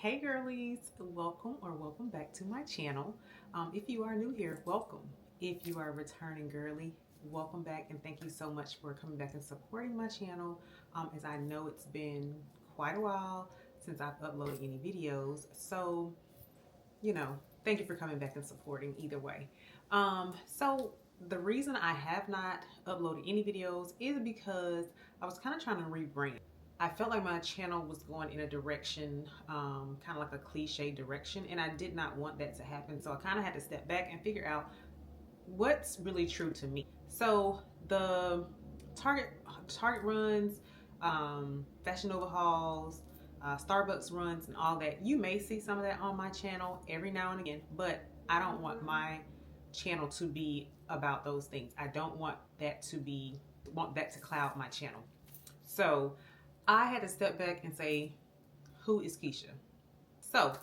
Hey girlies, welcome back to my channel. If you are new here, welcome. If you are a returning girly, welcome back and thank you so much for coming back and supporting my channel. As I know it's been quite a while since I've uploaded any videos. So, thank you for coming back and supporting either way. So the reason I have not uploaded any videos is because I was kind of trying to rebrand. I felt like my channel was going in a direction, kind of like a cliche direction, and I did not want that to happen. So I kind of had to step back and figure out what's really true to me. So the Target runs, Fashion Nova hauls, Starbucks runs, and all that. You may see some of that on my channel every now and again, but I don't want my channel to be about those things. I don't want that to cloud my channel. So I had to step back and say, who is Keisha? So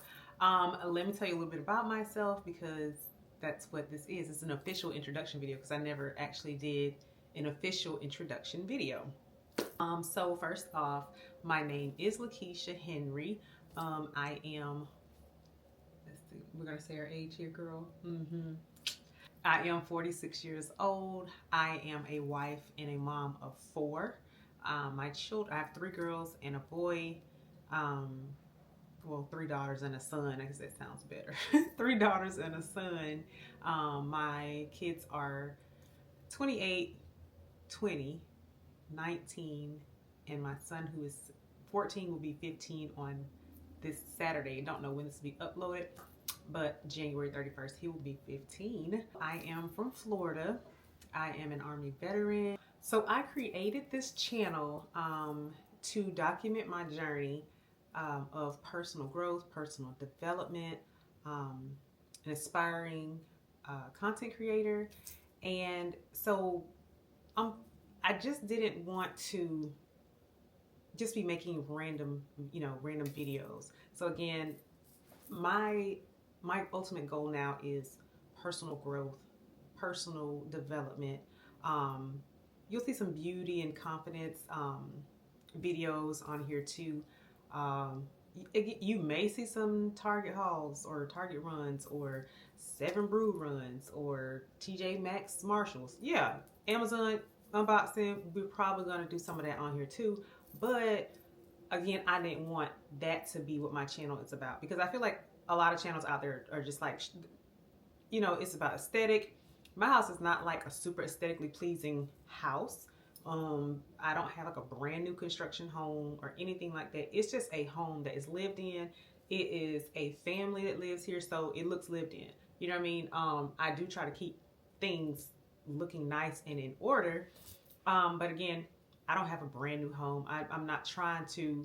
let me tell you a little bit about myself because that's what this is. It's an official introduction video because I never actually did an official introduction video. So first off, my name is Lakeisha Henry. I am, let's see, we're gonna say our age here, girl. I am 46 years old. I am a wife and a mom of four. My children, I have three girls and a boy. Well, three daughters and a son. I guess that sounds better. Three daughters and a son. My kids are 28, 20, 19, and my son who is 14 will be 15 on this Saturday. Don't know when this will be uploaded, but January 31st, he will be 15. I am from Florida. I am an Army veteran. So I created this channel to document my journey of personal growth, personal development, an aspiring content creator. And so I just didn't want to just be making random videos. So again, my ultimate goal now is personal growth, personal development. You'll see some beauty and confidence videos on here too. You may see some Target hauls or Target runs or Seven Brew runs or TJ Maxx Marshalls. Yeah, Amazon unboxing. We're probably going to do some of that on here too. But again, I didn't want that to be what my channel is about because I feel like a lot of channels out there are just like, it's about aesthetic. My house is not like a super aesthetically pleasing house. I don't have like a brand new construction home or anything like that. It's just a home that is lived in. It is a family that lives here, so it looks lived in. You know what I mean? I do try to keep things looking nice and in order. But again, I don't have a brand new home. I'm not trying to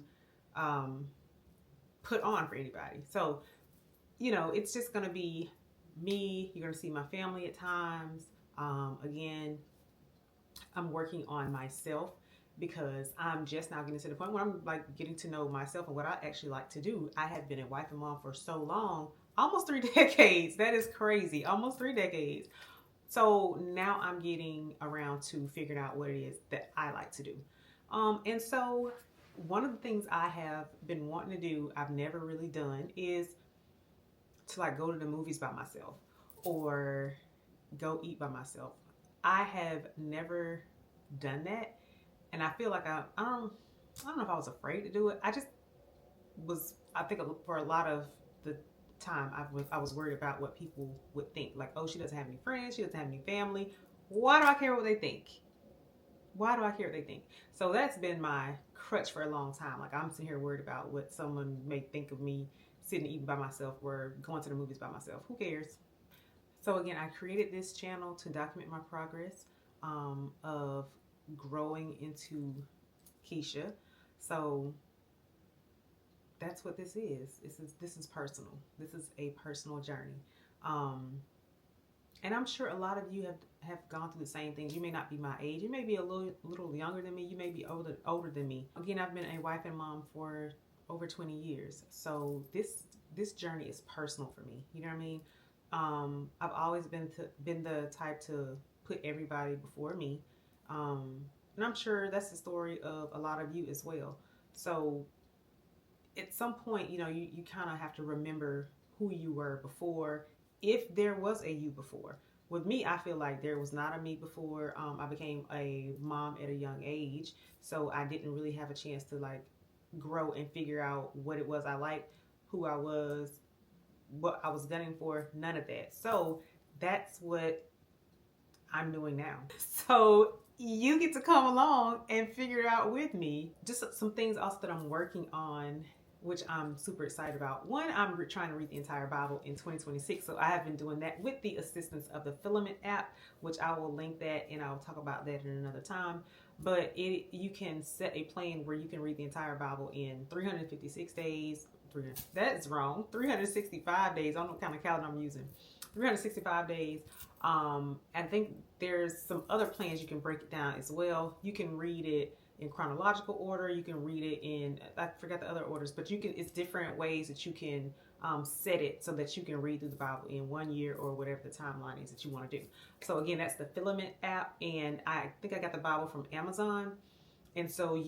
put on for anybody. So, it's just going to be me. You're going to see my family at times. Again, I'm working on myself because I'm just now getting to the point where I'm like getting to know myself and what I actually like to do. I have been a wife and mom for so long, almost 3 decades. That is crazy. Almost 3 decades. So now I'm getting around to figuring out what it is that I like to do. And so one of the things I have been wanting to do, I've never really done, is to like go to the movies by myself or go eat by myself. I have never done that, and I feel like I don't know if I was afraid to do it. I just was. I think for a lot of the time I was worried about what people would think. Like, oh, she doesn't have any friends, she doesn't have any family. Why do I care what they think? Why do I care what they think? So that's been my crutch for a long time. Like, I'm sitting here worried about what someone may think of me sitting eating by myself or going to the movies by myself. Who cares? So again, I created this channel to document my progress of growing into Keisha. So that's what this is. This is personal. This is a personal journey. And I'm sure a lot of you have gone through the same things. You may not be my age. You may be a little younger than me. You may be older than me. Again, I've been a wife and mom for over 20 years. So this journey is personal for me. You know what I mean? I've always been the type to put everybody before me. And I'm sure that's the story of a lot of you as well. So at some point, you know, you kind of have to remember who you were before, if there was a you before. With me, I feel like there was not a me before. I became a mom at a young age, so I didn't really have a chance to like grow and figure out what it was I liked, who I was, what I was gunning for, none of that. So that's what I'm doing now. So you get to come along and figure it out with me. Just some things also that I'm working on, which I'm super excited about. One, I'm trying to read the entire Bible in 2026. So I have been doing that with the assistance of the Filament app, which I will link that and I'll talk about that in another time. But you can set a plan where you can read the entire Bible in 356 days. That's wrong. 365 days. I don't know what kind of calendar I'm using. 365 days. I think there's some other plans you can break it down as well. You can read it in chronological order. You can read it in, I forgot the other orders, but you can, it's different ways that you can set it so that you can read through the Bible in 1 year or whatever the timeline is that you want to do. So again, that's the Filament app. And I think I got the Bible from Amazon. And so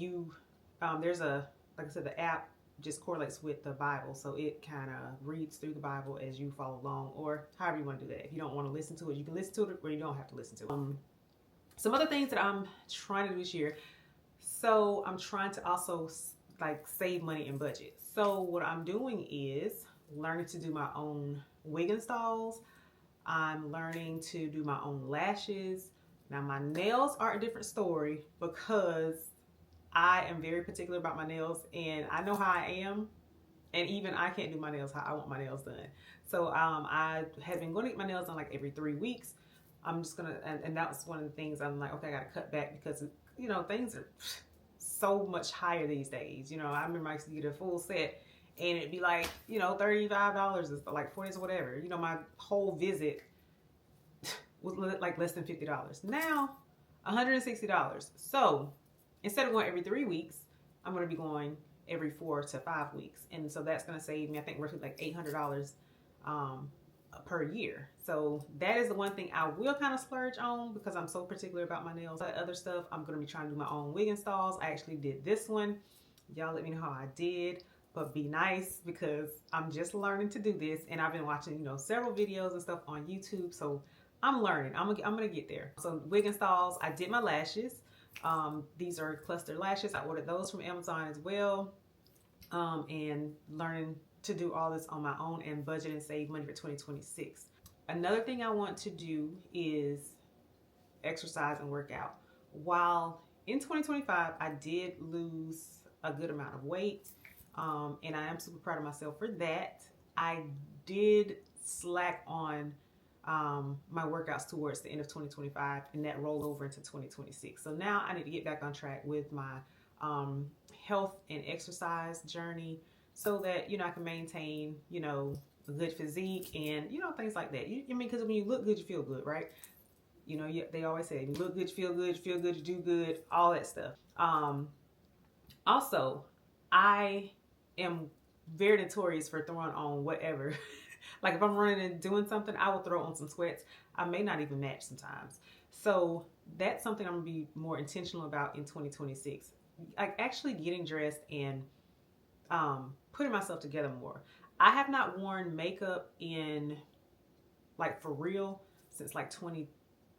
there's like I said, the app just correlates with the Bible, so it kind of reads through the Bible as you follow along, or however you want to do that. If you don't want to listen to it, you can listen to it, or you don't have to listen to it. Some other things that I'm trying to do this year. So I'm trying to also like save money and budget. So what I'm doing is learning to do my own wig installs. I'm learning to do my own lashes. Now my nails are a different story because I am very particular about my nails, and I know how I am, and even I can't do my nails how I want my nails done. So I have been going to get my nails done like every 3 weeks. I'm just gonna, and that was one of the things I'm like, okay, I gotta cut back because, you know, things are so much higher these days. You know, I remember I used to get a full set and it'd be like, you know, $35 or like 40 or whatever. You know, my whole visit was like less than $50. Now, $160. So instead of going every 3 weeks, I'm going to be going every 4 to 5 weeks. And so that's going to save me, I think, roughly like $800 per year. So that is the one thing I will kind of splurge on because I'm so particular about my nails. But other stuff, I'm going to be trying to do my own wig installs. I actually did this one. Y'all let me know how I did. But be nice because I'm just learning to do this. And I've been watching, you know, several videos and stuff on YouTube. So I'm learning. I'm gonna get there. So wig installs, I did my lashes. These are cluster lashes. I ordered those from Amazon as well. And learning to do all this on my own and budget and save money for 2026. Another thing I want to do is exercise and work out. While in 2025, I did lose a good amount of weight. And I am super proud of myself for that. I did slack on my workouts towards the end of 2025, and that rolled over into 2026. So now I need to get back on track with my health and exercise journey so that, you know, I can maintain, you know, a good physique and, you know, things like that. I mean, because when you look good, you feel good, right? You know, they always say, you look good, you feel good, you do good, all that stuff. Also, I am very notorious for throwing on whatever. Like if I'm running and doing something, I will throw on some sweats. I may not even match sometimes. So that's something I'm gonna be more intentional about in 2026. Like actually getting dressed and putting myself together more. I have not worn makeup in, like for real, since like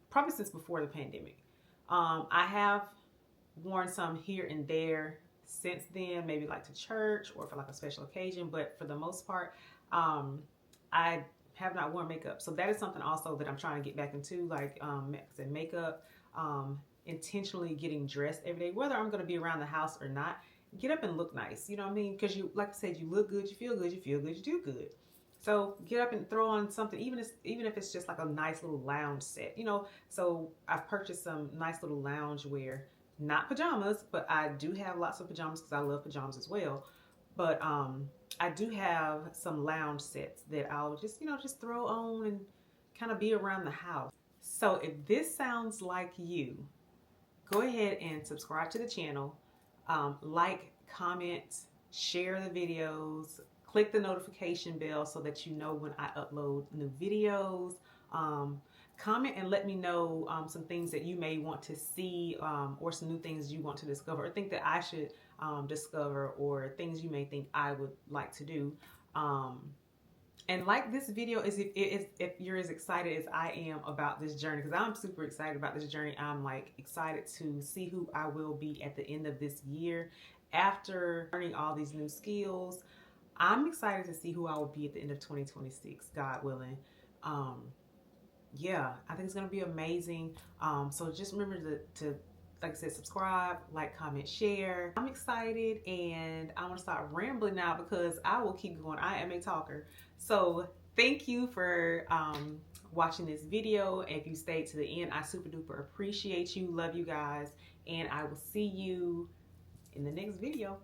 probably since before the pandemic. I have worn some here and there since then, maybe like to church or for like a special occasion, but for the most part, I have not worn makeup. So that is something also that I'm trying to get back into, like makeup, intentionally getting dressed every day, whether I'm going to be around the house or not. Get up and look nice, you know what I mean? Because you, like I said, you look good, you feel good, you do good. So get up and throw on something, even if it's just like a nice little lounge set, you know. So I've purchased some nice little lounge wear, not pajamas, but I do have lots of pajamas because I love pajamas as well. But I do have some lounge sets that I'll just, you know, just throw on and kind of be around the house. So if this sounds like you, go ahead and subscribe to the channel, like, comment, share the videos, click the notification bell so that you know when I upload new videos. Comment and let me know some things that you may want to see or some new things you want to discover or think that I should discover, or things you may think I would like to do. And like this video is if you're as excited as I am about this journey, because I'm super excited about this journey. I'm like excited to see who I will be at the end of this year after learning all these new skills. I'm excited to see who I will be at the end of 2026, God willing. Yeah, I think it's gonna be amazing. So just remember to like I said, subscribe, like, comment, share. I'm excited, and I'm gonna stop rambling now because I will keep going. I am a talker. So thank you for watching this video. If you stayed to the end, I super duper appreciate you. Love you guys, and I will see you in the next video.